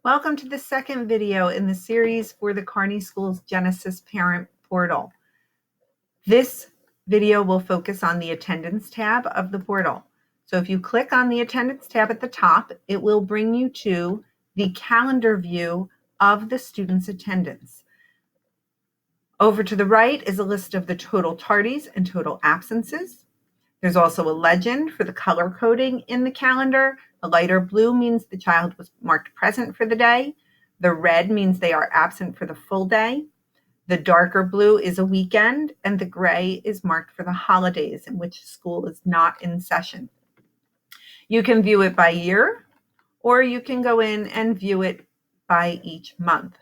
Welcome to the second video in the series for the Kearney Schools Genesis Parent Portal. This video will focus on the attendance tab of the portal. So if you click on the attendance tab at the top, it will bring you to the calendar view of the student's attendance. Over to the right is a list of the total tardies and total absences. There's also a legend for the color coding in the calendar. The lighter blue means the child was marked present for the day. The red means they are absent for the full day. The darker blue is a weekend, and the gray is marked for the holidays in which school is not in session. You can view it by year, or you can go in and view it by each month.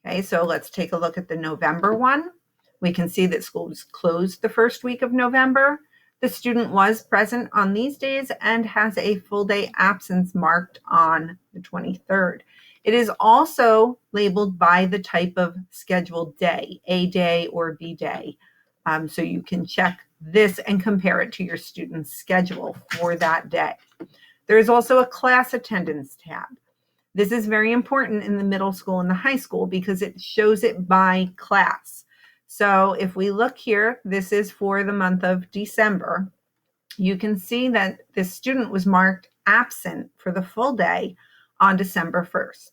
Okay, so let's take a look at the November one. We can see that school was closed the first week of November. The student was present on these days and has a full day absence marked on the 23rd. It is also labeled by the type of scheduled day, A day or B day. So you can check this and compare it to your student's schedule for that day. There is also a class attendance tab. This is very important in the middle school and the high school because it shows it by class. So if we look here, this is for the month of December. You can see that this student was marked absent for the full day on December 1st.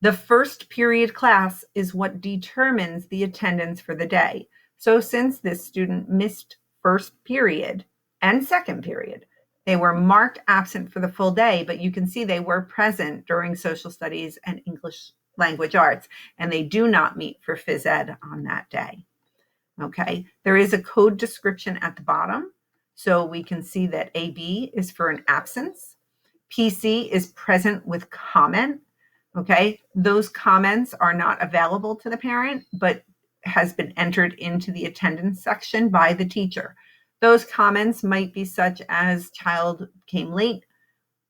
The first period class is what determines the attendance for the day. So since this student missed first period and second period, they were marked absent for the full day, but you can see they were present during social studies and English language arts, and they do not meet for phys ed on that day. Okay, there is a code description at the bottom. So we can see that AB is for an absence. PC is present with comment. Okay, those comments are not available to the parent, but has been entered into the attendance section by the teacher. Those comments might be such as child came late,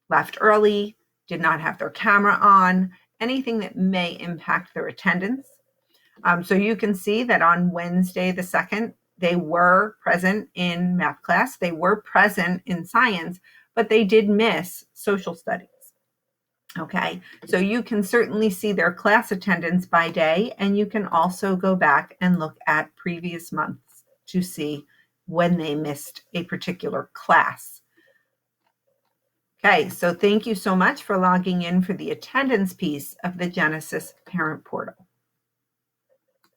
left early, did not have their camera on, anything that may impact their attendance. So you can see that on Wednesday the 2nd, they were present in math class, they were present in science, but they did miss social studies. Okay, so you can certainly see their class attendance by day, and you can also go back and look at previous months to see when they missed a particular class. Okay, so thank you so much for logging in for the attendance piece of the Genesis Parent Portal.